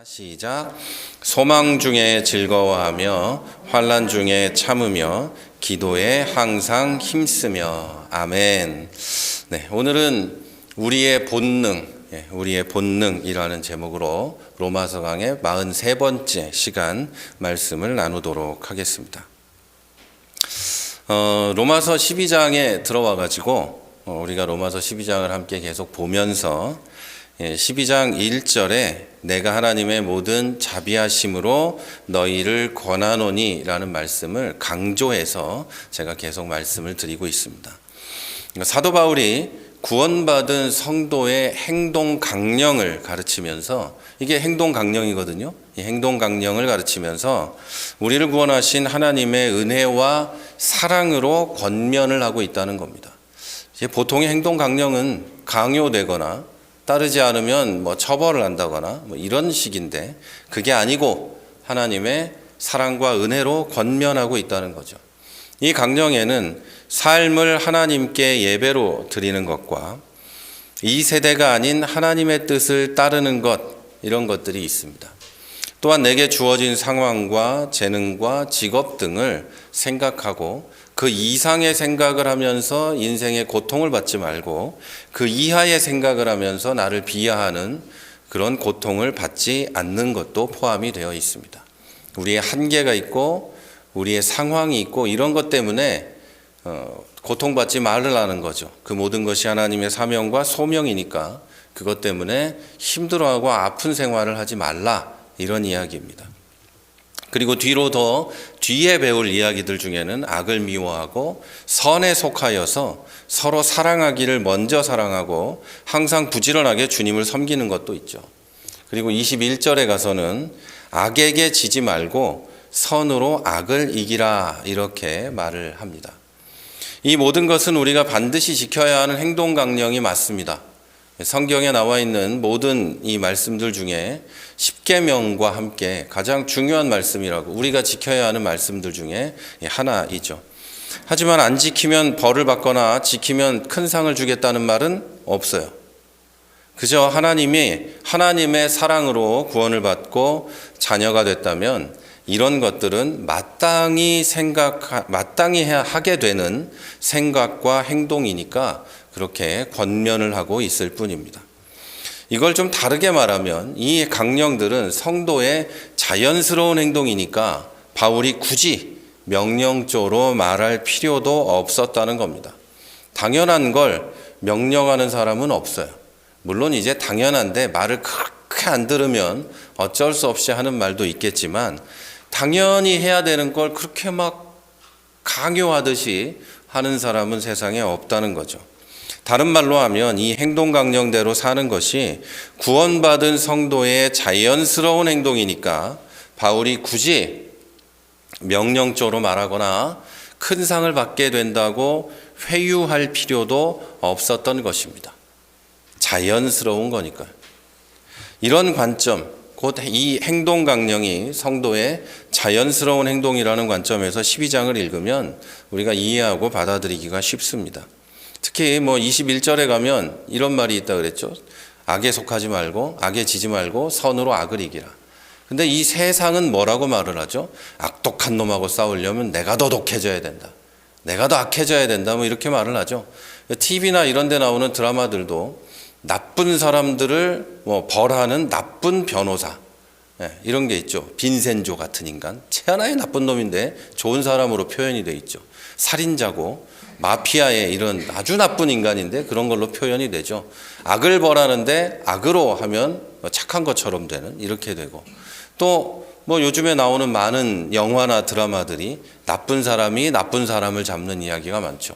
시작. 소망 중에 즐거워하며 환난 중에 참으며 기도에 항상 힘쓰며. 아멘. 네, 오늘은 우리의 본능이라는 제목으로 로마서 강의 43번째 시간 말씀을 나누도록 하겠습니다. 로마서 12장에 들어와 가지고 우리가 로마서 12장을 함께 계속 보면서 12장 1절에 내가 하나님의 모든 자비하심으로 너희를 권하노니 라는 말씀을 강조해서 제가 계속 말씀을 드리고 있습니다. 사도 바울이 구원받은 성도의 행동 강령을 가르치면서, 이게 행동 강령이거든요. 이 행동 강령을 가르치면서 우리를 구원하신 하나님의 은혜와 사랑으로 권면을 하고 있다는 겁니다. 보통의 행동 강령은 강요되거나 따르지 않으면 처벌을 한다거나 이런 식인데, 그게 아니고 하나님의 사랑과 은혜로 권면하고 있다는 거죠. 이 강령에는 삶을 하나님께 예배로 드리는 것과 이 세대가 아닌 하나님의 뜻을 따르는 것, 이런 것들이 있습니다. 또한 내게 주어진 상황과 재능과 직업 등을 생각하고 그 이상의 생각을 하면서 인생의 고통을 받지 말고 그 이하의 생각을 하면서 나를 비하하는 그런 고통을 받지 않는 것도 포함이 되어 있습니다. 우리의 한계가 있고 우리의 상황이 있고 이런 것 때문에 고통받지 말으라는 거죠. 그 모든 것이 하나님의 사명과 소명이니까 그것 때문에 힘들어하고 아픈 생활을 하지 말라, 이런 이야기입니다. 그리고 뒤에 배울 이야기들 중에는 악을 미워하고 선에 속하여서 서로 사랑하기를 먼저 사랑하고 항상 부지런하게 주님을 섬기는 것도 있죠. 그리고 21절에 가서는 악에게 지지 말고 선으로 악을 이기라, 이렇게 말을 합니다. 이 모든 것은 우리가 반드시 지켜야 하는 행동 강령이 맞습니다. 성경에 나와 있는 모든 이 말씀들 중에 십계명과 함께 가장 중요한 말씀이라고, 우리가 지켜야 하는 말씀들 중에 하나이죠. 하지만 안 지키면 벌을 받거나 지키면 큰 상을 주겠다는 말은 없어요. 그저 하나님의 사랑으로 구원을 받고 자녀가 됐다면 이런 것들은 마땅히 하게 되는 생각과 행동이니까 그렇게 권면을 하고 있을 뿐입니다. 이걸 좀 다르게 말하면 이 강령들은 성도의 자연스러운 행동이니까 바울이 굳이 명령조로 말할 필요도 없었다는 겁니다. 당연한 걸 명령하는 사람은 없어요. 물론 이제 당연한데 말을 그렇게 안 들으면 어쩔 수 없이 하는 말도 있겠지만, 당연히 해야 되는 걸 그렇게 막 강요하듯이 하는 사람은 세상에 없다는 거죠. 다른 말로 하면 이 행동 강령대로 사는 것이 구원받은 성도의 자연스러운 행동이니까 바울이 굳이 명령조로 말하거나 큰 상을 받게 된다고 회유할 필요도 없었던 것입니다. 자연스러운 거니까요. 이런 관점, 곧 이 행동 강령이 성도의 자연스러운 행동이라는 관점에서 12장을 읽으면 우리가 이해하고 받아들이기가 쉽습니다. 특히 21절에 가면 이런 말이 있다 그랬죠. 악에 속하지 말고 악에 지지 말고 선으로 악을 이기라. 근데 이 세상은 뭐라고 말을 하죠? 악독한 놈하고 싸우려면 내가 더 독해져야 된다, 내가 더 악해져야 된다, 이렇게 말을 하죠. TV나 이런 데 나오는 드라마들도 나쁜 사람들을 벌하는 나쁜 변호사, 이런 게 있죠. 빈센조 같은 인간, 최하나의 나쁜 놈인데 좋은 사람으로 표현이 돼 있죠. 살인자고 마피아의 이런 아주 나쁜 인간인데 그런 걸로 표현이 되죠. 악을 벌하는데 악으로 하면 착한 것처럼 되는, 이렇게 되고, 또 요즘에 나오는 많은 영화나 드라마들이 나쁜 사람이 나쁜 사람을 잡는 이야기가 많죠.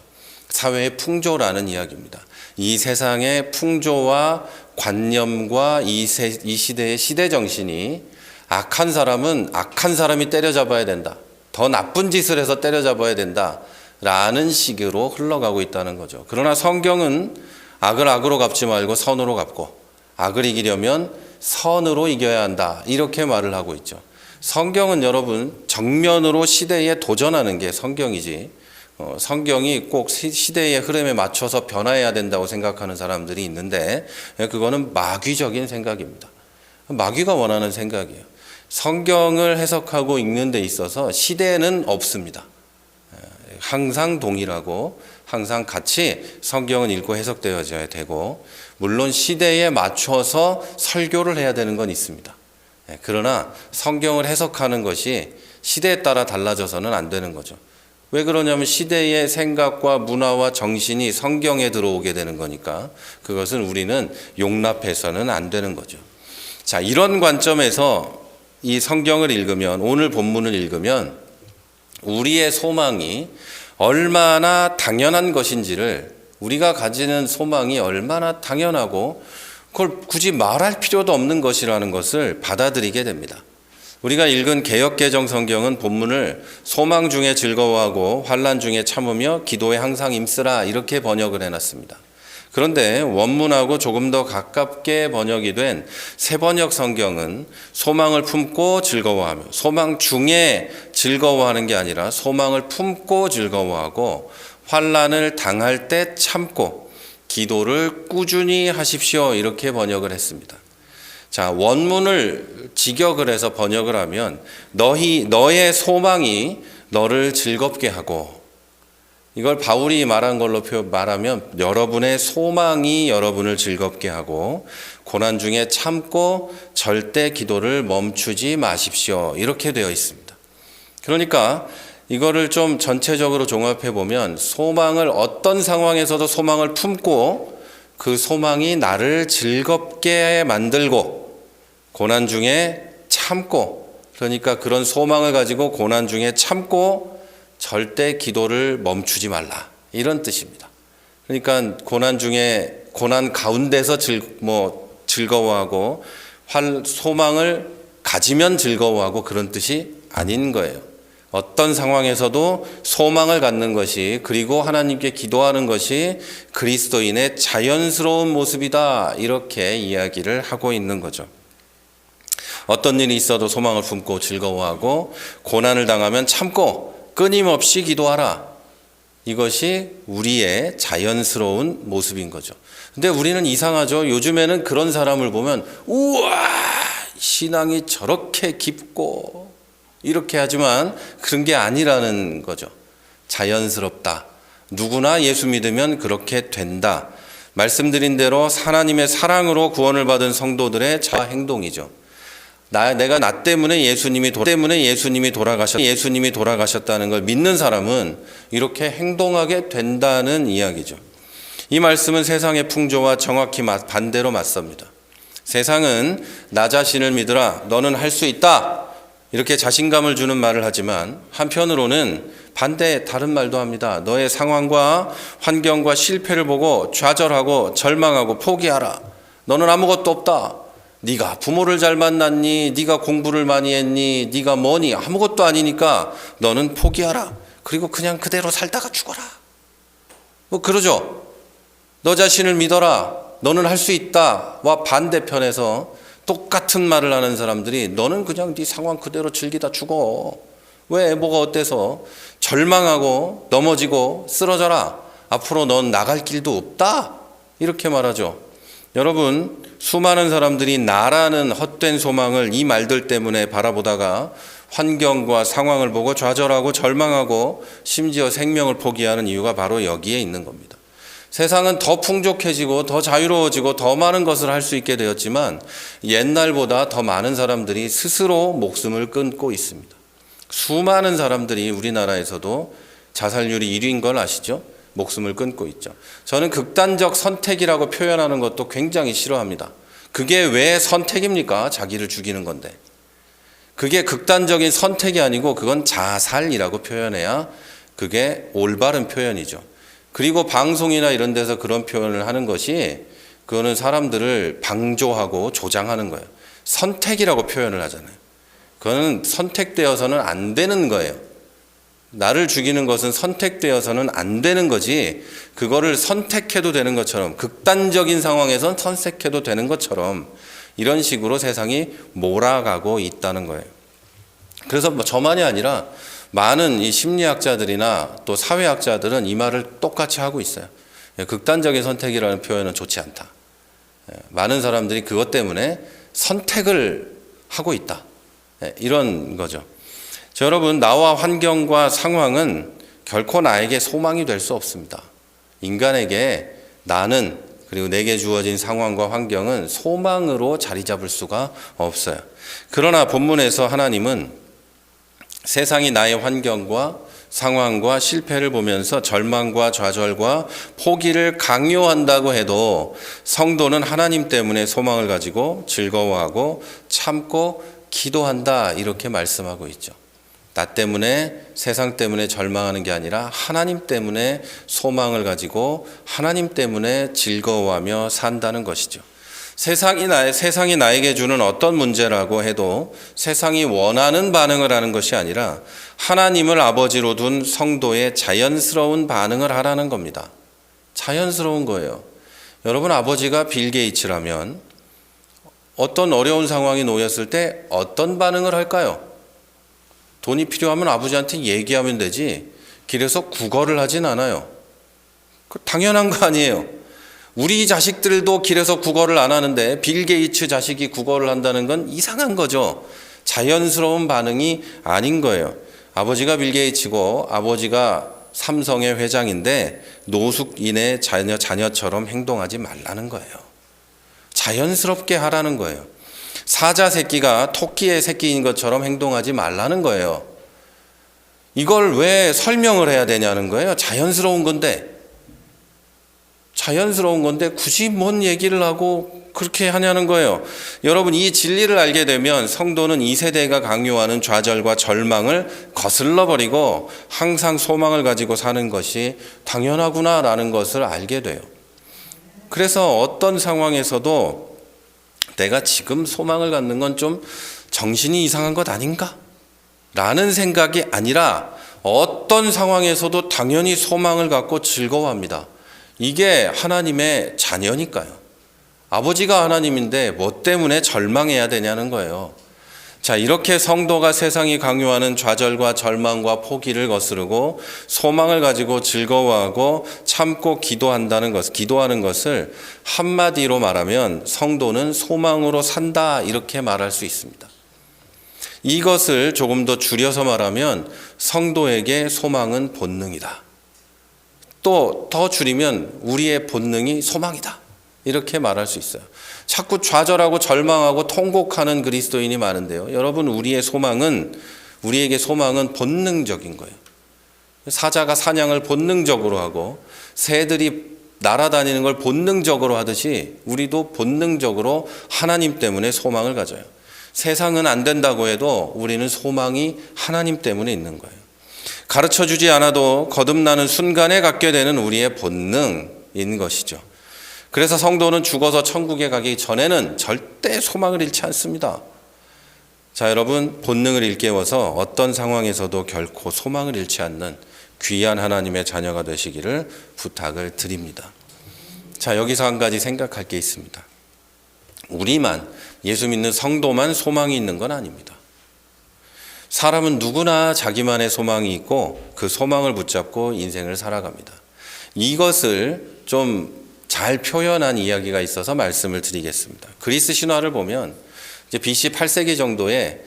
사회의 풍조라는 이야기입니다. 이 세상의 풍조와 관념과 이 시대의 시대 정신이 악한 사람은 악한 사람이 때려잡아야 된다, 더 나쁜 짓을 해서 때려잡아야 된다 라는 식으로 흘러가고 있다는 거죠. 그러나 성경은 악을 악으로 갚지 말고 선으로 갚고 악을 이기려면 선으로 이겨야 한다, 이렇게 말을 하고 있죠. 성경은 여러분 정면으로 시대에 도전하는 게 성경이지, 성경이 꼭 시대의 흐름에 맞춰서 변화해야 된다고 생각하는 사람들이 있는데 그거는 마귀적인 생각입니다. 마귀가 원하는 생각이에요. 성경을 해석하고 읽는 데 있어서 시대는 없습니다. 항상 동일하고 항상 같이 성경은 읽고 해석되어져야 되고, 물론 시대에 맞춰서 설교를 해야 되는 건 있습니다. 그러나 성경을 해석하는 것이 시대에 따라 달라져서는 안 되는 거죠. 왜 그러냐면 시대의 생각과 문화와 정신이 성경에 들어오게 되는 거니까 그것은 우리는 용납해서는 안 되는 거죠. 자, 이런 관점에서 이 성경을 읽으면, 오늘 본문을 읽으면 우리의 소망이 얼마나 당연한 것인지를, 우리가 가지는 소망이 얼마나 당연하고 그걸 굳이 말할 필요도 없는 것이라는 것을 받아들이게 됩니다. 우리가 읽은 개역개정 성경은 본문을 소망 중에 즐거워하고 환난 중에 참으며 기도에 항상 힘쓰라 이렇게 번역을 해놨습니다. 그런데 원문하고 조금 더 가깝게 번역이 된 새번역 성경은 소망을 품고 즐거워하며, 소망 중에 즐거워하는 게 아니라 소망을 품고 즐거워하고 환난을 당할 때 참고 기도를 꾸준히 하십시오 이렇게 번역을 했습니다. 자, 원문을 직역을 해서 번역을 하면 너의 소망이 너를 즐겁게 하고, 이걸 바울이 말한 걸로 말하면 여러분의 소망이 여러분을 즐겁게 하고 고난 중에 참고 절대 기도를 멈추지 마십시오 이렇게 되어 있습니다. 그러니까 이거를 좀 전체적으로 종합해 보면, 소망을 어떤 상황에서도 소망을 품고 그 소망이 나를 즐겁게 만들고 고난 중에 참고, 그러니까 그런 소망을 가지고 고난 중에 참고 절대 기도를 멈추지 말라 이런 뜻입니다. 그러니까 고난 가운데서 즐거워하고 소망을 가지면 즐거워하고 그런 뜻이 아닌 거예요. 어떤 상황에서도 소망을 갖는 것이, 그리고 하나님께 기도하는 것이 그리스도인의 자연스러운 모습이다 이렇게 이야기를 하고 있는 거죠. 어떤 일이 있어도 소망을 품고 즐거워하고 고난을 당하면 참고 끊임없이 기도하라. 이것이 우리의 자연스러운 모습인 거죠. 근데 우리는 이상하죠. 요즘에는 그런 사람을 보면 우와, 신앙이 저렇게 깊고 이렇게 하지만 그런 게 아니라는 거죠. 자연스럽다. 누구나 예수 믿으면 그렇게 된다. 말씀드린 대로 하나님의 사랑으로 구원을 받은 성도들의 자 행동이죠. 내가 나 때문에 예수님이 돌아가셨다는 걸 믿는 사람은 이렇게 행동하게 된다는 이야기죠. 이 말씀은 세상의 풍조와 정확히 반대로 맞섭니다. 세상은 나 자신을 믿으라, 너는 할 수 있다, 이렇게 자신감을 주는 말을 하지만 한편으로는 다른 말도 합니다. 너의 상황과 환경과 실패를 보고 좌절하고 절망하고 포기하라. 너는 아무것도 없다. 네가 부모를 잘 만났니? 네가 공부를 많이 했니? 네가 뭐니? 아무것도 아니니까 너는 포기하라. 그리고 그냥 그대로 살다가 죽어라. 그러죠. 너 자신을 믿어라. 너는 할 수 있다. 와 반대편에서 똑같은 말을 하는 사람들이 너는 그냥 네 상황 그대로 즐기다 죽어. 왜? 뭐가 어때서? 절망하고 넘어지고 쓰러져라. 앞으로 넌 나갈 길도 없다. 이렇게 말하죠. 여러분, 수많은 사람들이 나라는 헛된 소망을 이 말들 때문에 바라보다가 환경과 상황을 보고 좌절하고 절망하고 심지어 생명을 포기하는 이유가 바로 여기에 있는 겁니다. 세상은 더 풍족해지고 더 자유로워지고 더 많은 것을 할 수 있게 되었지만 옛날보다 더 많은 사람들이 스스로 목숨을 끊고 있습니다. 수많은 사람들이 우리나라에서도 자살률이 1위인 걸 아시죠? 목숨을 끊고 있죠. 저는 극단적 선택이라고 표현하는 것도 굉장히 싫어합니다. 그게 왜 선택입니까? 자기를 죽이는 건데. 그게 극단적인 선택이 아니고 그건 자살이라고 표현해야 그게 올바른 표현이죠. 그리고 방송이나 이런 데서 그런 표현을 하는 것이 그거는 사람들을 방조하고 조장하는 거예요. 선택이라고 표현을 하잖아요. 그거는 선택되어서는 안 되는 거예요. 나를 죽이는 것은 선택되어서는 안 되는 거지, 그거를 선택해도 되는 것처럼, 극단적인 상황에선 선택해도 되는 것처럼 이런 식으로 세상이 몰아가고 있다는 거예요. 그래서 저만이 아니라 많은 이 심리학자들이나 또 사회학자들은 이 말을 똑같이 하고 있어요. 극단적인 선택이라는 표현은 좋지 않다. 많은 사람들이 그것 때문에 선택을 하고 있다. 이런 거죠. 자, 여러분, 나와 환경과 상황은 결코 나에게 소망이 될 수 없습니다. 인간에게 나는 그리고 내게 주어진 상황과 환경은 소망으로 자리 잡을 수가 없어요. 그러나 본문에서 하나님은 세상이 나의 환경과 상황과 실패를 보면서 절망과 좌절과 포기를 강요한다고 해도 성도는 하나님 때문에 소망을 가지고 즐거워하고 참고 기도한다, 이렇게 말씀하고 있죠. 나 때문에, 세상 때문에 절망하는 게 아니라 하나님 때문에 소망을 가지고 하나님 때문에 즐거워하며 산다는 것이죠. 세상이 나에게 주는 어떤 문제라고 해도 세상이 원하는 반응을 하는 것이 아니라 하나님을 아버지로 둔 성도의 자연스러운 반응을 하라는 겁니다. 자연스러운 거예요. 여러분, 아버지가 빌 게이츠라면 어떤 어려운 상황이 놓였을 때 어떤 반응을 할까요? 돈이 필요하면 아버지한테 얘기하면 되지 길에서 구걸을 하진 않아요. 당연한 거 아니에요. 우리 자식들도 길에서 구걸을 안 하는데 빌 게이츠 자식이 구걸을 한다는 건 이상한 거죠. 자연스러운 반응이 아닌 거예요. 아버지가 빌 게이츠고 아버지가 삼성의 회장인데 노숙인의 자녀처럼 행동하지 말라는 거예요. 자연스럽게 하라는 거예요. 사자 새끼가 토끼의 새끼인 것처럼 행동하지 말라는 거예요. 이걸 왜 설명을 해야 되냐는 거예요. 자연스러운 건데 굳이 뭔 얘기를 하고 그렇게 하냐는 거예요. 여러분, 이 진리를 알게 되면 성도는 이 세대가 강요하는 좌절과 절망을 거슬러 버리고 항상 소망을 가지고 사는 것이 당연하구나라는 것을 알게 돼요. 그래서 어떤 상황에서도 내가 지금 소망을 갖는 건 좀 정신이 이상한 것 아닌가? 라는 생각이 아니라 어떤 상황에서도 당연히 소망을 갖고 즐거워합니다. 이게 하나님의 자녀니까요. 아버지가 하나님인데 뭐 때문에 절망해야 되냐는 거예요. 자, 이렇게 성도가 세상이 강요하는 좌절과 절망과 포기를 거스르고 소망을 가지고 즐거워하고 참고 기도하는 것을 한마디로 말하면 성도는 소망으로 산다, 이렇게 말할 수 있습니다. 이것을 조금 더 줄여서 말하면 성도에게 소망은 본능이다. 또 더 줄이면 우리의 본능이 소망이다, 이렇게 말할 수 있어요. 자꾸 좌절하고 절망하고 통곡하는 그리스도인이 많은데요. 여러분, 우리에게 소망은 본능적인 거예요. 사자가 사냥을 본능적으로 하고 새들이 날아다니는 걸 본능적으로 하듯이 우리도 본능적으로 하나님 때문에 소망을 가져요. 세상은 안 된다고 해도 우리는 소망이 하나님 때문에 있는 거예요. 가르쳐주지 않아도 거듭나는 순간에 갖게 되는 우리의 본능인 것이죠. 그래서 성도는 죽어서 천국에 가기 전에는 절대 소망을 잃지 않습니다. 자, 여러분, 본능을 일깨워서 어떤 상황에서도 결코 소망을 잃지 않는 귀한 하나님의 자녀가 되시기를 부탁을 드립니다. 자, 여기서 한 가지 생각할 게 있습니다. 우리만, 예수 믿는 성도만 소망이 있는 건 아닙니다. 사람은 누구나 자기만의 소망이 있고 그 소망을 붙잡고 인생을 살아갑니다. 이것을 좀 잘 표현한 이야기가 있어서 말씀을 드리겠습니다. 그리스 신화를 보면 이제 BC 8세기 정도에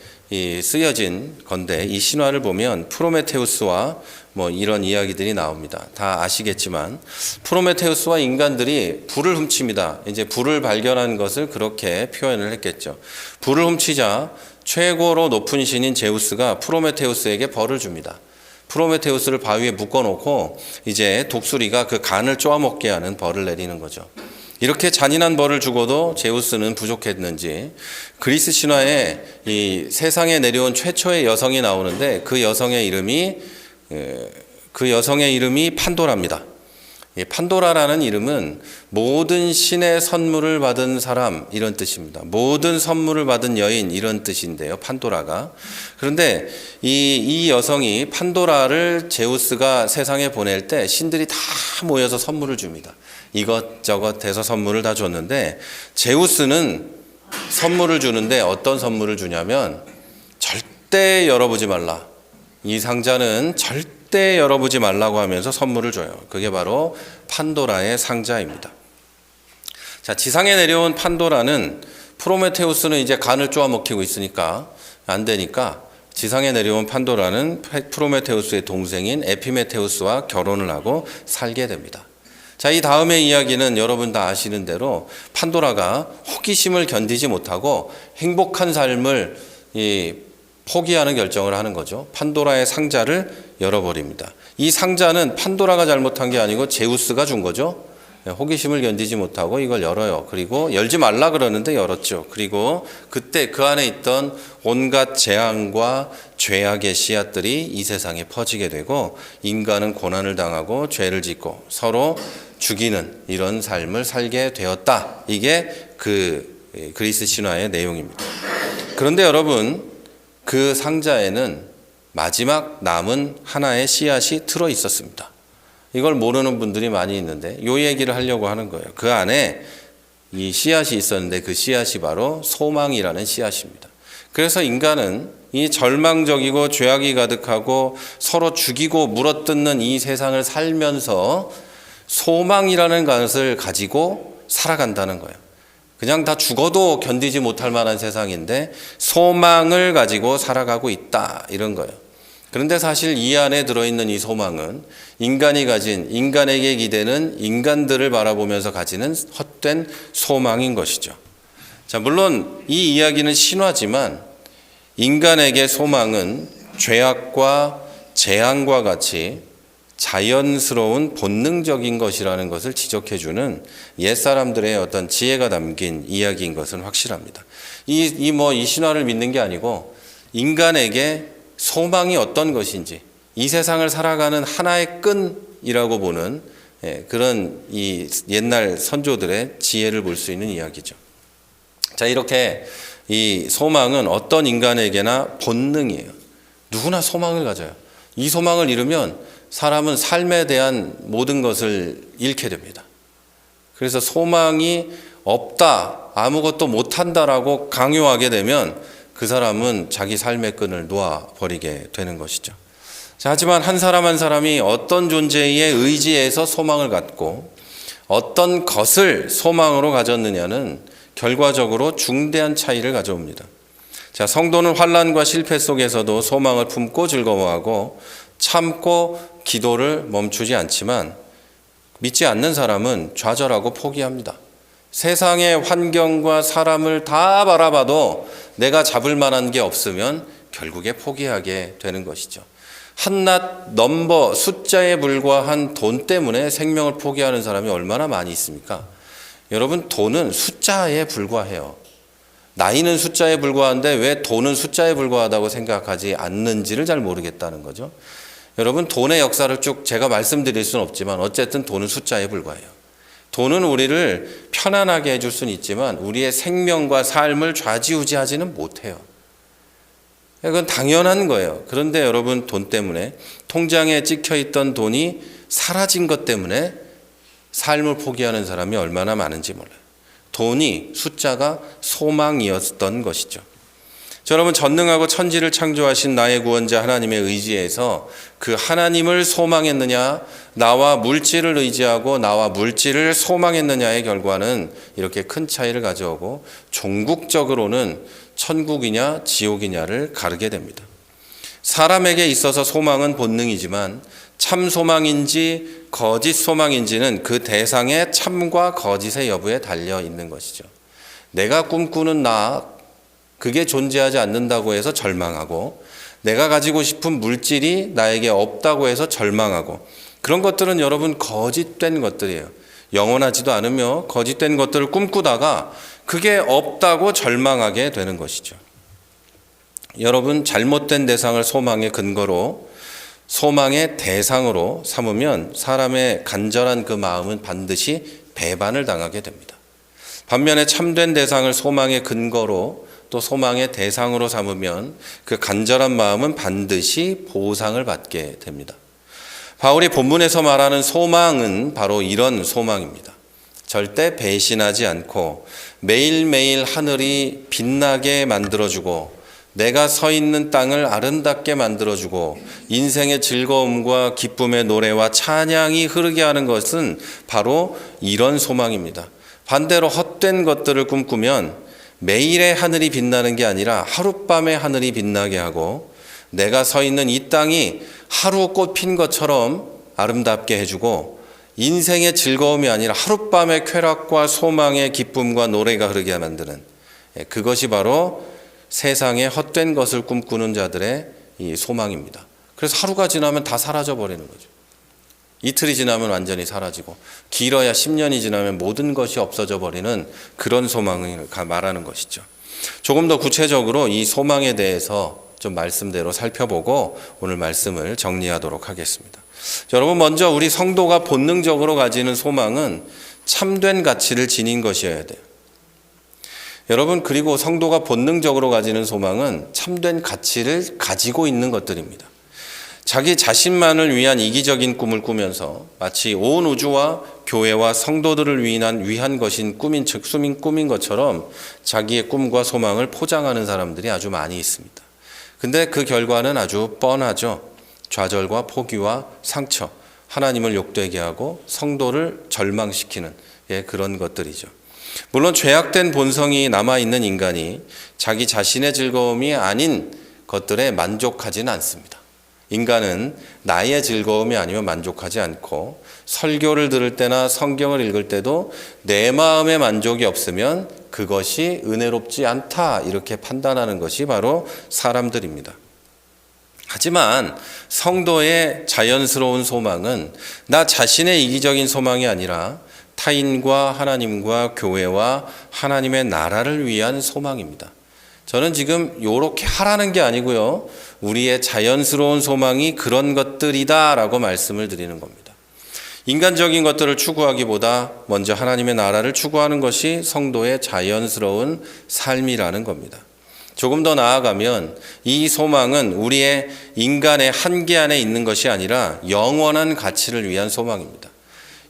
쓰여진 건데, 이 신화를 보면 프로메테우스와 뭐 이런 이야기들이 나옵니다. 다 아시겠지만 프로메테우스와 인간들이 불을 훔칩니다. 이제 불을 발견한 것을 그렇게 표현을 했겠죠. 불을 훔치자 최고로 높은 신인 제우스가 프로메테우스에게 벌을 줍니다. 프로메테우스를 바위에 묶어놓고 이제 독수리가 그 간을 쪼아먹게 하는 벌을 내리는 거죠. 이렇게 잔인한 벌을 주고도 제우스는 부족했는지 그리스 신화에 이 세상에 내려온 최초의 여성이 나오는데 그 여성의 이름이 판도라입니다. 판도라라는 이름은 모든 신의 선물을 받은 사람, 이런 뜻입니다. 모든 선물을 받은 여인, 이런 뜻인데요, 판도라가. 그런데 이 여성이 판도라를 제우스가 세상에 보낼 때 신들이 다 모여서 선물을 줍니다. 이것저것 해서 선물을 다 줬는데 제우스는 선물을 주는데 어떤 선물을 주냐면 절대 열어보지 말라. 이 상자는 절대 열어보지 말라고 하면서 선물을 줘요. 그게 바로 판도라의 상자입니다. 자, 지상에 내려온 판도라는 프로메테우스는 이제 간을 쪼아 먹히고 있으니까 안 되니까 지상에 내려온 판도라는 프로메테우스의 동생인 에피메테우스와 결혼을 하고 살게 됩니다. 자, 이 다음의 이야기는 여러분 다 아시는 대로 판도라가 호기심을 견디지 못하고 행복한 삶을 포기하는 결정을 하는 거죠. 판도라의 상자를 열어버립니다. 이 상자는 판도라가 잘못한 게 아니고 제우스가 준 거죠. 호기심을 견디지 못하고 이걸 열어요. 그리고 열지 말라 그러는데 열었죠. 그리고 그때 그 안에 있던 온갖 재앙과 죄악의 씨앗들이 이 세상에 퍼지게 되고 인간은 고난을 당하고 죄를 짓고 서로 죽이는 이런 삶을 살게 되었다. 이게 그 그리스 신화의 내용입니다. 그런데 여러분, 그 상자에는 마지막 남은 하나의 씨앗이 들어 있었습니다. 이걸 모르는 분들이 많이 있는데 이 얘기를 하려고 하는 거예요. 그 안에 이 씨앗이 있었는데 그 씨앗이 바로 소망이라는 씨앗입니다. 그래서 인간은 이 절망적이고 죄악이 가득하고 서로 죽이고 물어뜯는 이 세상을 살면서 소망이라는 것을 가지고 살아간다는 거예요. 그냥 다 죽어도 견디지 못할 만한 세상인데 소망을 가지고 살아가고 있다, 이런 거예요. 그런데 사실 이 안에 들어있는 이 소망은 인간이 가진, 인간에게 기대는 인간들을 바라보면서 가지는 헛된 소망인 것이죠. 자, 물론 이 이야기는 신화지만 인간에게 소망은 죄악과 재앙과 같이 자연스러운 본능적인 것이라는 것을 지적해주는 옛사람들의 어떤 지혜가 담긴 이야기인 것은 확실합니다. 이 신화를 믿는 게 아니고 인간에게 소망이 어떤 것인지, 이 세상을 살아가는 하나의 끈이라고 보는 그런 이 옛날 선조들의 지혜를 볼 수 있는 이야기죠. 자, 이렇게 이 소망은 어떤 인간에게나 본능이에요. 누구나 소망을 가져요. 이 소망을 잃으면 사람은 삶에 대한 모든 것을 잃게 됩니다. 그래서 소망이 없다, 아무것도 못한다라고 강요하게 되면 그 사람은 자기 삶의 끈을 놓아버리게 되는 것이죠. 자, 하지만 한 사람 한 사람이 어떤 존재에 의지해서 소망을 갖고 어떤 것을 소망으로 가졌느냐는 결과적으로 중대한 차이를 가져옵니다. 자, 성도는 환난과 실패 속에서도 소망을 품고 즐거워하고 참고 기도를 멈추지 않지만 믿지 않는 사람은 좌절하고 포기합니다. 세상의 환경과 사람을 다 바라봐도 내가 잡을 만한 게 없으면 결국에 포기하게 되는 것이죠. 한낱 넘버, 숫자에 불과한 돈 때문에 생명을 포기하는 사람이 얼마나 많이 있습니까? 여러분, 돈은 숫자에 불과해요. 나이는 숫자에 불과한데 왜 돈은 숫자에 불과하다고 생각하지 않는지를 잘 모르겠다는 거죠. 여러분, 돈의 역사를 쭉 제가 말씀드릴 수는 없지만 어쨌든 돈은 숫자에 불과해요. 돈은 우리를 편안하게 해줄 수는 있지만 우리의 생명과 삶을 좌지우지하지는 못해요. 이건 당연한 거예요. 그런데 여러분, 돈 때문에 통장에 찍혀있던 돈이 사라진 것 때문에 삶을 포기하는 사람이 얼마나 많은지 몰라요. 돈이, 숫자가 소망이었던 것이죠. 여러분, 전능하고 천지를 창조하신 나의 구원자 하나님의 의지에서 그 하나님을 소망했느냐, 나와 물질을 의지하고 나와 물질을 소망했느냐의 결과는 이렇게 큰 차이를 가져오고 종국적으로는 천국이냐 지옥이냐를 가르게 됩니다. 사람에게 있어서 소망은 본능이지만 참 소망인지 거짓 소망인지는 그 대상의 참과 거짓의 여부에 달려 있는 것이죠. 내가 꿈꾸는 나, 그게 존재하지 않는다고 해서 절망하고, 내가 가지고 싶은 물질이 나에게 없다고 해서 절망하고, 그런 것들은 여러분 거짓된 것들이에요. 영원하지도 않으며 거짓된 것들을 꿈꾸다가 그게 없다고 절망하게 되는 것이죠. 여러분, 잘못된 대상을 소망의 근거로, 소망의 대상으로 삼으면 사람의 간절한 그 마음은 반드시 배반을 당하게 됩니다. 반면에 참된 대상을 소망의 근거로 또 소망의 대상으로 삼으면 그 간절한 마음은 반드시 보상을 받게 됩니다. 바울이 본문에서 말하는 소망은 바로 이런 소망입니다. 절대 배신하지 않고 매일매일 하늘이 빛나게 만들어주고 내가 서 있는 땅을 아름답게 만들어주고 인생의 즐거움과 기쁨의 노래와 찬양이 흐르게 하는 것은 바로 이런 소망입니다. 반대로 헛된 것들을 꿈꾸면 매일의 하늘이 빛나는 게 아니라 하룻밤에 하늘이 빛나게 하고 내가 서 있는 이 땅이 하루 꽃 핀 것처럼 아름답게 해주고 인생의 즐거움이 아니라 하룻밤의 쾌락과 소망의 기쁨과 노래가 흐르게 만드는 그것이 바로 세상에 헛된 것을 꿈꾸는 자들의 이 소망입니다. 그래서 하루가 지나면 다 사라져 버리는 거죠. 이틀이 지나면 완전히 사라지고 길어야 10년이 지나면 모든 것이 없어져 버리는 그런 소망을 말하는 것이죠. 조금 더 구체적으로 이 소망에 대해서 좀 말씀대로 살펴보고 오늘 말씀을 정리하도록 하겠습니다. 자, 여러분 먼저 우리 성도가 본능적으로 가지는 소망은 참된 가치를 지닌 것이어야 돼요. 여러분 그리고 성도가 본능적으로 가지는 소망은 참된 가치를 가지고 있는 것들입니다. 자기 자신만을 위한 이기적인 꿈을 꾸면서 마치 온 우주와 교회와 성도들을 위한 것인 꿈인 것처럼 자기의 꿈과 소망을 포장하는 사람들이 아주 많이 있습니다. 근데 그 결과는 아주 뻔하죠. 좌절과 포기와 상처, 하나님을 욕되게 하고 성도를 절망시키는 그런 것들이죠. 물론 죄악된 본성이 남아있는 인간이 자기 자신의 즐거움이 아닌 것들에 만족하지는 않습니다. 인간은 나의 즐거움이 아니면 만족하지 않고 설교를 들을 때나 성경을 읽을 때도 내 마음의 만족이 없으면 그것이 은혜롭지 않다 이렇게 판단하는 것이 바로 사람들입니다. 하지만 성도의 자연스러운 소망은 나 자신의 이기적인 소망이 아니라 타인과 하나님과 교회와 하나님의 나라를 위한 소망입니다. 저는 지금 요렇게 하라는 게 아니고요. 우리의 자연스러운 소망이 그런 것들이다라고 말씀을 드리는 겁니다. 인간적인 것들을 추구하기보다 먼저 하나님의 나라를 추구하는 것이 성도의 자연스러운 삶이라는 겁니다. 조금 더 나아가면 이 소망은 우리의 인간의 한계 안에 있는 것이 아니라 영원한 가치를 위한 소망입니다.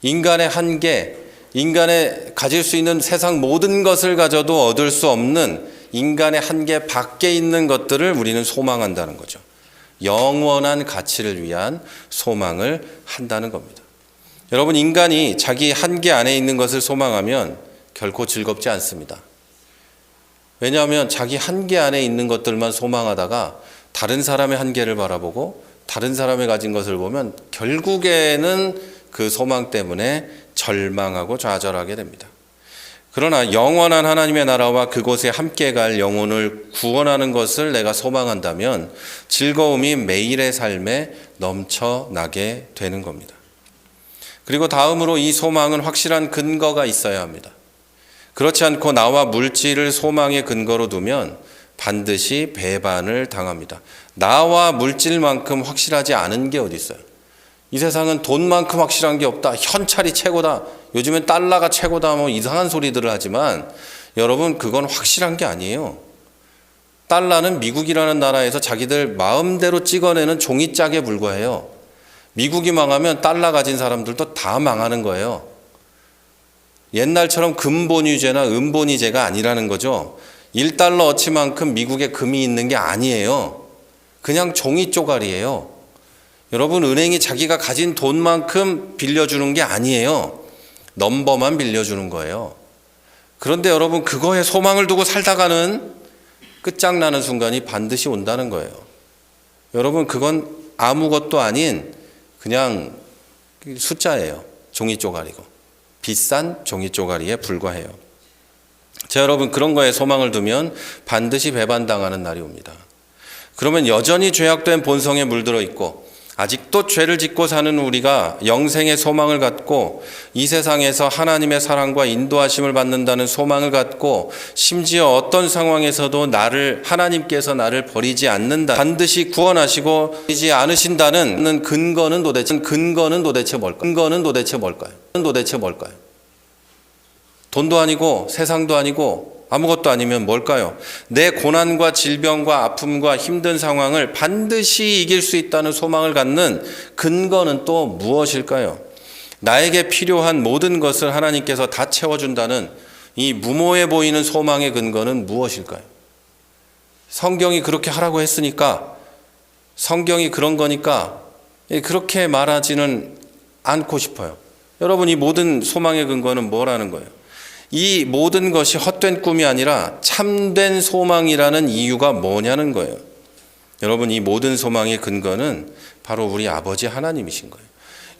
인간의 한계, 인간의 가질 수 있는 세상 모든 것을 가져도 얻을 수 없는 인간의 한계 밖에 있는 것들을 우리는 소망한다는 거죠. 영원한 가치를 위한 소망을 한다는 겁니다. 여러분, 인간이 자기 한계 안에 있는 것을 소망하면 결코 즐겁지 않습니다. 왜냐하면 자기 한계 안에 있는 것들만 소망하다가 다른 사람의 한계를 바라보고 다른 사람이 가진 것을 보면 결국에는 그 소망 때문에 절망하고 좌절하게 됩니다. 그러나 영원한 하나님의 나라와 그곳에 함께 갈 영혼을 구원하는 것을 내가 소망한다면 즐거움이 매일의 삶에 넘쳐나게 되는 겁니다. 그리고 다음으로 이 소망은 확실한 근거가 있어야 합니다. 그렇지 않고 나와 물질을 소망의 근거로 두면 반드시 배반을 당합니다. 나와 물질만큼 확실하지 않은 게 어디 있어요? 이 세상은 돈만큼 확실한 게 없다. 현찰이 최고다. 요즘엔 달러가 최고다. 뭐 이상한 소리들을 하지만 여러분 그건 확실한 게 아니에요. 달러는 미국이라는 나라에서 자기들 마음대로 찍어내는 종이짝에 불과해요. 미국이 망하면 달러 가진 사람들도 다 망하는 거예요. 옛날처럼 금본위제나 은본위제가 아니라는 거죠. 1달러 어치만큼 미국에 금이 있는 게 아니에요. 그냥 종이 쪼가리예요. 여러분, 은행이 자기가 가진 돈만큼 빌려주는 게 아니에요. 넘버만 빌려주는 거예요. 그런데 여러분, 그거에 소망을 두고 살다가는 끝장나는 순간이 반드시 온다는 거예요. 여러분, 그건 아무것도 아닌 그냥 숫자예요. 종이 쪼가리고. 비싼 종이 쪼가리에 불과해요. 자, 여러분, 그런 거에 소망을 두면 반드시 배반당하는 날이 옵니다. 그러면 여전히 죄악된 본성에 물들어 있고 아직도 죄를 짓고 사는 우리가 영생의 소망을 갖고 이 세상에서 하나님의 사랑과 인도하심을 받는다는 소망을 갖고 심지어 어떤 상황에서도 하나님께서 나를 버리지 않는다, 반드시 구원하시고 버리지 않으신다는 근거는 도대체 뭘까요? 근거는 도대체 뭘까요? 돈도 아니고 세상도 아니고 아무것도 아니면 뭘까요? 내 고난과 질병과 아픔과 힘든 상황을 반드시 이길 수 있다는 소망을 갖는 근거는 또 무엇일까요? 나에게 필요한 모든 것을 하나님께서 다 채워준다는 이 무모해 보이는 소망의 근거는 무엇일까요? 성경이 그렇게 하라고 했으니까, 성경이 그런 거니까 그렇게 말하지는 않고 싶어요. 여러분, 이 모든 소망의 근거는 뭐라는 거예요? 이 모든 것이 헛된 꿈이 아니라 참된 소망이라는 이유가 뭐냐는 거예요. 여러분, 이 모든 소망의 근거는 바로 우리 아버지 하나님이신 거예요.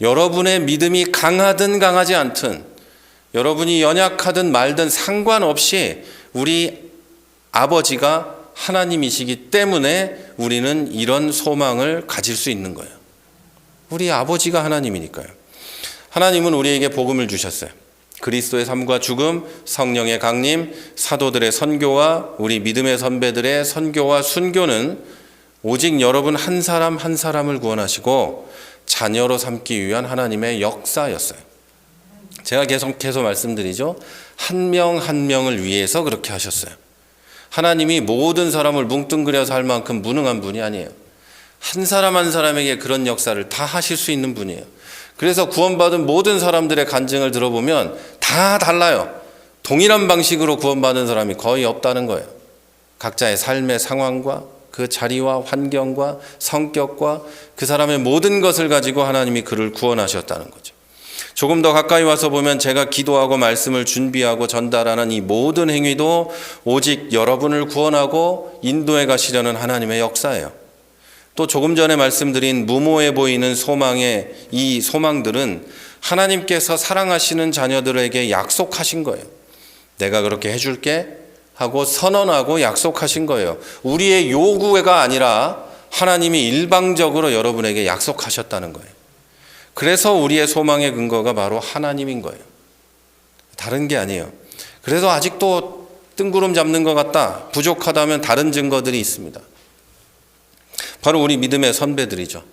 여러분의 믿음이 강하든 강하지 않든, 여러분이 연약하든 말든 상관없이 우리 아버지가 하나님이시기 때문에 우리는 이런 소망을 가질 수 있는 거예요. 우리 아버지가 하나님이니까요. 하나님은 우리에게 복음을 주셨어요. 그리스도의 삶과 죽음, 성령의 강림, 사도들의 선교와 우리 믿음의 선배들의 선교와 순교는 오직 여러분 한 사람 한 사람을 구원하시고 자녀로 삼기 위한 하나님의 역사였어요. 제가 계속 말씀드리죠. 한 명 한 명을 위해서 그렇게 하셨어요. 하나님이 모든 사람을 뭉뚱그려서 할 만큼 무능한 분이 아니에요. 한 사람 한 사람에게 그런 역사를 다 하실 수 있는 분이에요. 그래서 구원받은 모든 사람들의 간증을 들어보면 다 달라요. 동일한 방식으로 구원받은 사람이 거의 없다는 거예요. 각자의 삶의 상황과 그 자리와 환경과 성격과 그 사람의 모든 것을 가지고 하나님이 그를 구원하셨다는 거죠. 조금 더 가까이 와서 보면 제가 기도하고 말씀을 준비하고 전달하는 이 모든 행위도 오직 여러분을 구원하고 인도해 가시려는 하나님의 역사예요. 또 조금 전에 말씀드린 무모해 보이는 소망의 이 소망들은 하나님께서 사랑하시는 자녀들에게 약속하신 거예요. 내가 그렇게 해줄게 하고 선언하고 약속하신 거예요. 우리의 요구가 아니라 하나님이 일방적으로 여러분에게 약속하셨다는 거예요. 그래서 우리의 소망의 근거가 바로 하나님인 거예요. 다른 게 아니에요. 그래서 아직도 뜬구름 잡는 것 같다, 부족하다면 다른 증거들이 있습니다. 바로 우리 믿음의 선배들이죠.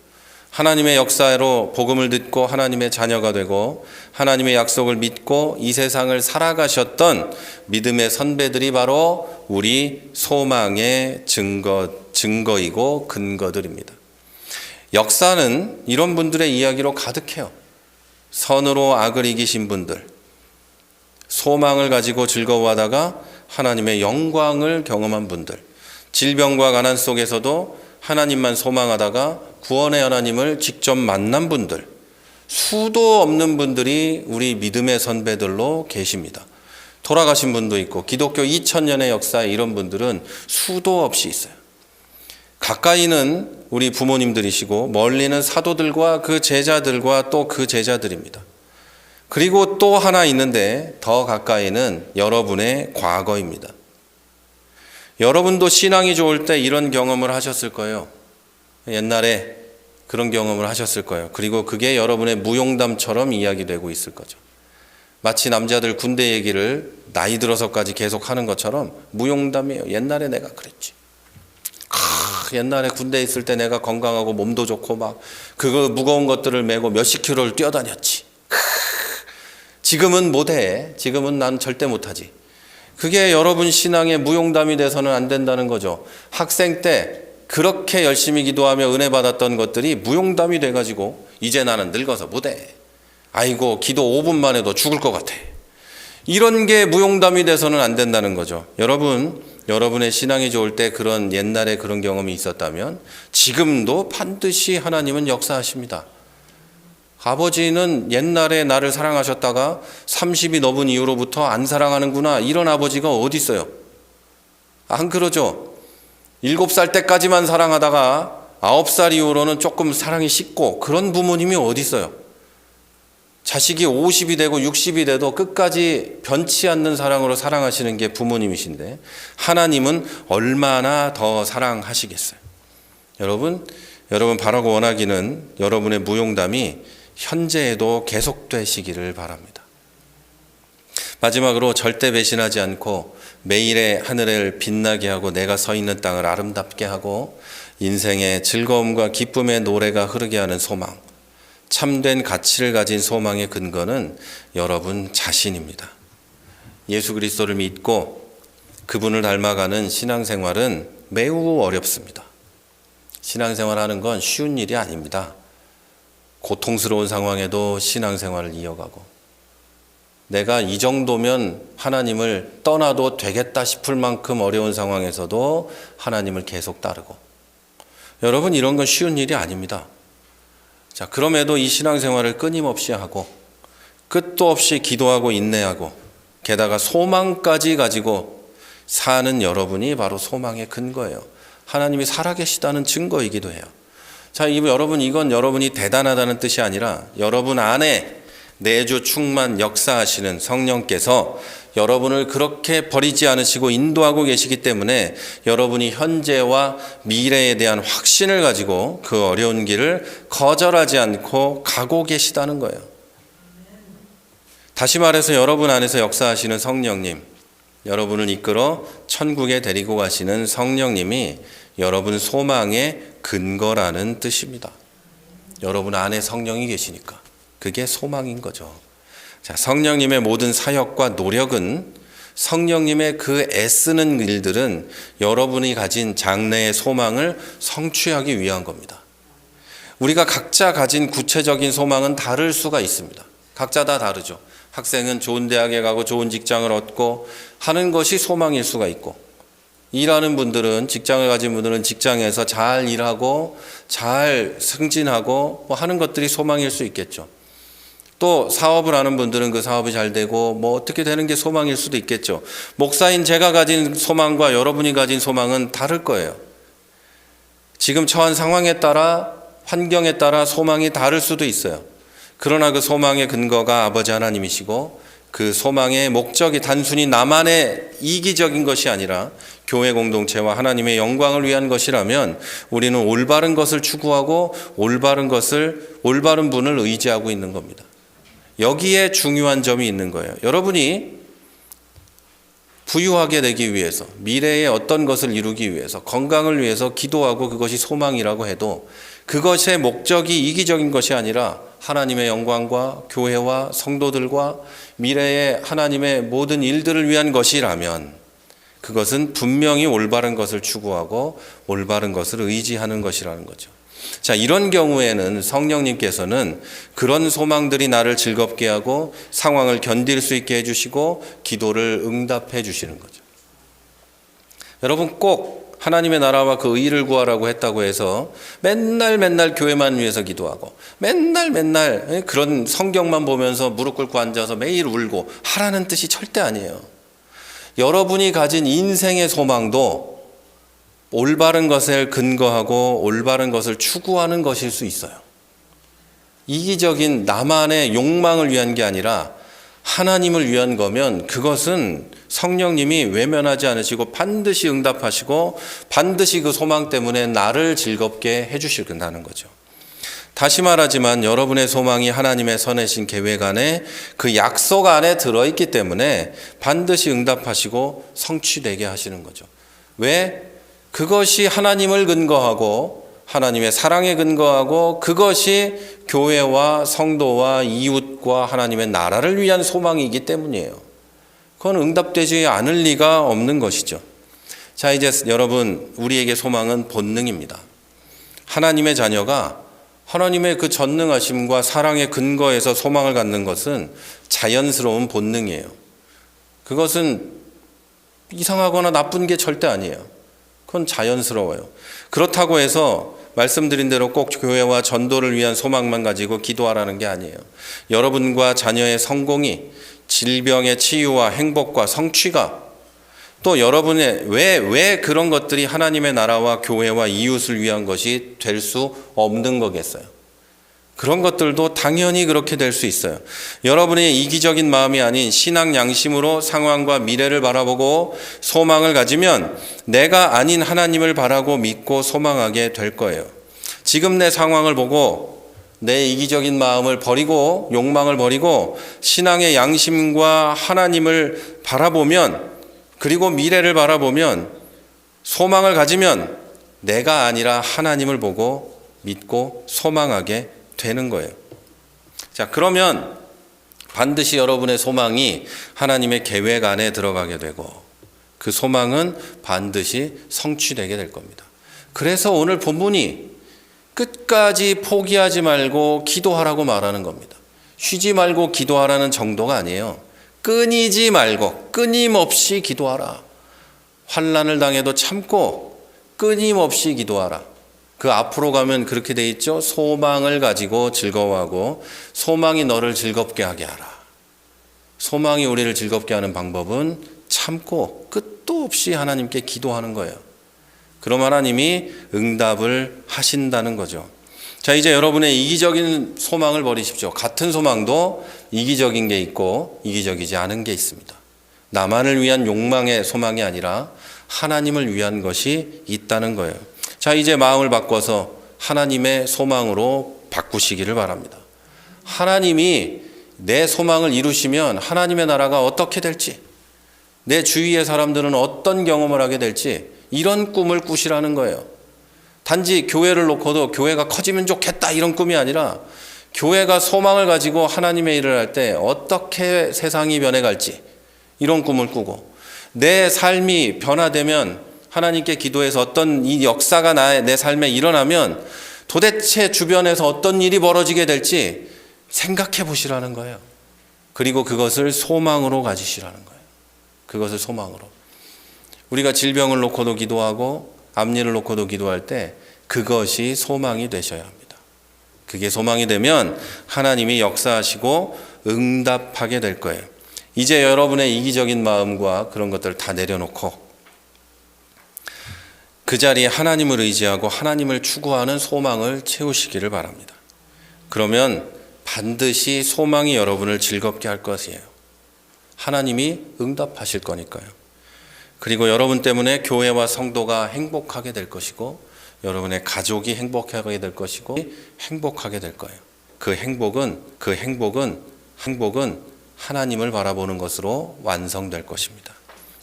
하나님의 역사로 복음을 듣고 하나님의 자녀가 되고 하나님의 약속을 믿고 이 세상을 살아가셨던 믿음의 선배들이 바로 우리 소망의 증거이고 근거들입니다. 역사는 이런 분들의 이야기로 가득해요. 선으로 악을 이기신 분들, 소망을 가지고 즐거워하다가 하나님의 영광을 경험한 분들, 질병과 가난 속에서도 하나님만 소망하다가 구원의 하나님을 직접 만난 분들, 수도 없는 분들이 우리 믿음의 선배들로 계십니다. 돌아가신 분도 있고 기독교 2000년의 역사에 이런 분들은 수도 없이 있어요. 가까이는 우리 부모님들이시고 멀리는 사도들과 그 제자들과 또 그 제자들입니다. 그리고 또 하나 있는데 더 가까이는 여러분의 과거입니다. 여러분도 신앙이 좋을 때 이런 경험을 하셨을 거예요. 옛날에 그런 경험을 하셨을 거예요. 그리고 그게 여러분의 무용담처럼 이야기되고 있을 거죠. 마치 남자들 군대 얘기를 나이 들어서까지 계속 하는 것처럼 무용담이에요. 옛날에 내가 그랬지. 옛날에 군대에 있을 때 내가 건강하고 몸도 좋고 막 그거 무거운 것들을 메고 몇십 킬로를 뛰어다녔지. 지금은 못해. 지금은 난 절대 못하지. 그게 여러분 신앙의 무용담이 돼서는 안 된다는 거죠. 학생 때 그렇게 열심히 기도하며 은혜 받았던 것들이 무용담이 돼가지고 이제 나는 늙어서 못해. 아이고 기도 5분만 해도 죽을 것 같아. 이런 게 무용담이 돼서는 안 된다는 거죠. 여러분의 신앙이 좋을 때 그런 옛날에 그런 경험이 있었다면 지금도 반드시 하나님은 역사하십니다. 아버지는 옛날에 나를 사랑하셨다가 30이 넘은 이후로부터 안 사랑하는구나, 이런 아버지가 어디 있어요? 안 그러죠? 7살 때까지만 사랑하다가 9살 이후로는 조금 사랑이 식고, 그런 부모님이 어디 있어요? 자식이 50이 되고 60이 돼도 끝까지 변치 않는 사랑으로 사랑하시는 게 부모님이신데 하나님은 얼마나 더 사랑하시겠어요? 여러분 바라고 원하기는 여러분의 무용담이 현재에도 계속되시기를 바랍니다. 마지막으로 절대 배신하지 않고 매일의 하늘을 빛나게 하고 내가 서 있는 땅을 아름답게 하고 인생의 즐거움과 기쁨의 노래가 흐르게 하는 소망, 참된 가치를 가진 소망의 근거는 여러분 자신입니다. 예수 그리스도를 믿고 그분을 닮아가는 신앙생활은 매우 어렵습니다. 신앙생활하는 건 쉬운 일이 아닙니다. 고통스러운 상황에도 신앙생활을 이어가고, 내가 이 정도면 하나님을 떠나도 되겠다 싶을 만큼 어려운 상황에서도 하나님을 계속 따르고, 여러분 이런 건 쉬운 일이 아닙니다. 자, 그럼에도 이 신앙생활을 끊임없이 하고 끝도 없이 기도하고 인내하고 게다가 소망까지 가지고 사는 여러분이 바로 소망의 근거예요. 하나님이 살아계시다는 증거이기도 해요. 자, 여러분, 이건 여러분이 대단하다는 뜻이 아니라 여러분 안에 내주 충만 역사하시는 성령께서 여러분을 그렇게 버리지 않으시고 인도하고 계시기 때문에 여러분이 현재와 미래에 대한 확신을 가지고 그 어려운 길을 거절하지 않고 가고 계시다는 거예요. 다시 말해서 여러분 안에서 역사하시는 성령님, 여러분을 이끌어 천국에 데리고 가시는 성령님이 여러분 소망의 근거라는 뜻입니다. 여러분 안에 성령이 계시니까 그게 소망인 거죠. 자, 성령님의 모든 사역과 노력은, 성령님의 그 애쓰는 일들은 여러분이 가진 장래의 소망을 성취하기 위한 겁니다. 우리가 각자 가진 구체적인 소망은 다를 수가 있습니다. 각자 다 다르죠. 학생은 좋은 대학에 가고 좋은 직장을 얻고 하는 것이 소망일 수가 있고, 일하는 분들은, 직장을 가진 분들은 직장에서 잘 일하고 잘 승진하고 하는 것들이 소망일 수 있겠죠. 또 사업을 하는 분들은 그 사업이 잘 되고 어떻게 되는 게 소망일 수도 있겠죠. 목사인 제가 가진 소망과 여러분이 가진 소망은 다를 거예요. 지금 처한 상황에 따라, 환경에 따라 소망이 다를 수도 있어요. 그러나 그 소망의 근거가 아버지 하나님이시고, 그 소망의 목적이 단순히 나만의 이기적인 것이 아니라 교회 공동체와 하나님의 영광을 위한 것이라면 우리는 올바른 것을 추구하고 올바른 분을 의지하고 있는 겁니다. 여기에 중요한 점이 있는 거예요. 여러분이 부유하게 되기 위해서, 미래에 어떤 것을 이루기 위해서, 건강을 위해서 기도하고 그것이 소망이라고 해도 그것의 목적이 이기적인 것이 아니라 하나님의 영광과 교회와 성도들과 미래의 하나님의 모든 일들을 위한 것이라면 그것은 분명히 올바른 것을 추구하고 올바른 것을 의지하는 것이라는 거죠. 자, 이런 경우에는 성령님께서는 그런 소망들이 나를 즐겁게 하고 상황을 견딜 수 있게 해주시고 기도를 응답해 주시는 거죠. 여러분, 꼭 하나님의 나라와 그 의를 구하라고 했다고 해서 맨날 교회만 위해서 기도하고 맨날 그런 성경만 보면서 무릎 꿇고 앉아서 매일 울고 하라는 뜻이 절대 아니에요. 여러분이 가진 인생의 소망도 올바른 것을 근거하고 올바른 것을 추구하는 것일 수 있어요. 이기적인 나만의 욕망을 위한 게 아니라 하나님을 위한 거면 그것은 성령님이 외면하지 않으시고 반드시 응답하시고 반드시 그 소망 때문에 나를 즐겁게 해주신다는 거죠. 다시 말하지만 여러분의 소망이 하나님의 선하신 계획 안에, 그 약속 안에 들어있기 때문에 반드시 응답하시고 성취되게 하시는 거죠. 왜? 그것이 하나님을 근거하고 하나님의 사랑에 근거하고 그것이 교회와 성도와 이웃과 하나님의 나라를 위한 소망이기 때문이에요. 그건 응답되지 않을 리가 없는 것이죠. 자, 이제 여러분, 우리에게 소망은 본능입니다. 하나님의 자녀가 하나님의 그 전능하심과 사랑의 근거에서 소망을 갖는 것은 자연스러운 본능이에요. 그것은 이상하거나 나쁜 게 절대 아니에요. 그건 자연스러워요. 그렇다고 해서 말씀드린 대로 꼭 교회와 전도를 위한 소망만 가지고 기도하라는 게 아니에요. 여러분과 자녀의 성공이, 질병의 치유와 행복과 성취가, 또 여러분의 왜 그런 것들이 하나님의 나라와 교회와 이웃을 위한 것이 될 수 없는 거겠어요. 그런 것들도 당연히 그렇게 될 수 있어요. 여러분의 이기적인 마음이 아닌 신앙 양심으로 상황과 미래를 바라보고 소망을 가지면 내가 아닌 하나님을 바라고 믿고 소망하게 될 거예요. 지금 내 상황을 보고 내 이기적인 마음을 버리고 욕망을 버리고 신앙의 양심과 하나님을 바라보면, 그리고 미래를 바라보면, 소망을 가지면 내가 아니라 하나님을 보고 믿고 소망하게 되는 거예요. 자, 그러면 반드시 여러분의 소망이 하나님의 계획 안에 들어가게 되고 그 소망은 반드시 성취되게 될 겁니다. 그래서 오늘 본문이 끝까지 포기하지 말고 기도하라고 말하는 겁니다. 쉬지 말고 기도하라는 정도가 아니에요. 끊이지 말고 끊임없이 기도하라. 환난을 당해도 참고 끊임없이 기도하라. 그 앞으로 가면 그렇게 돼 있죠. 소망을 가지고 즐거워하고 소망이 너를 즐겁게 하게 하라. 소망이 우리를 즐겁게 하는 방법은 참고 끝도 없이 하나님께 기도하는 거예요. 그럼 하나님이 응답을 하신다는 거죠. 자, 이제 여러분의 이기적인 소망을 버리십시오. 같은 소망도 이기적인 게 있고 이기적이지 않은 게 있습니다. 나만을 위한 욕망의 소망이 아니라 하나님을 위한 것이 있다는 거예요. 자, 이제 마음을 바꿔서 하나님의 소망으로 바꾸시기를 바랍니다. 하나님이 내 소망을 이루시면 하나님의 나라가 어떻게 될지, 내 주위의 사람들은 어떤 경험을 하게 될지 이런 꿈을 꾸시라는 거예요. 단지 교회를 놓고도 교회가 커지면 좋겠다 이런 꿈이 아니라 교회가 소망을 가지고 하나님의 일을 할 때 어떻게 세상이 변해갈지 이런 꿈을 꾸고, 내 삶이 변화되면 하나님께 기도해서 어떤 이 역사가 내 삶에 일어나면 도대체 주변에서 어떤 일이 벌어지게 될지 생각해 보시라는 거예요. 그리고 그것을 소망으로 가지시라는 거예요. 그것을 소망으로. 우리가 질병을 놓고도 기도하고 앞일을 놓고도 기도할 때 그것이 소망이 되셔야 합니다. 그게 소망이 되면 하나님이 역사하시고 응답하게 될 거예요. 이제 여러분의 이기적인 마음과 그런 것들을 다 내려놓고 그 자리에 하나님을 의지하고 하나님을 추구하는 소망을 채우시기를 바랍니다. 그러면 반드시 소망이 여러분을 즐겁게 할 것이에요. 하나님이 응답하실 거니까요. 그리고 여러분 때문에 교회와 성도가 행복하게 될 것이고 여러분의 가족이 행복하게 될 것이고 행복하게 될 거예요. 그 행복은 하나님을 바라보는 것으로 완성될 것입니다.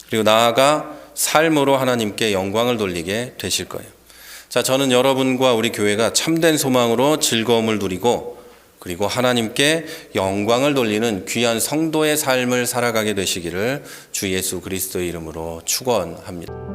그리고 나아가 삶으로 하나님께 영광을 돌리게 되실 거예요. 자, 저는 여러분과 우리 교회가 참된 소망으로 즐거움을 누리고 그리고 하나님께 영광을 돌리는 귀한 성도의 삶을 살아가게 되시기를 주 예수 그리스도의 이름으로 축원합니다.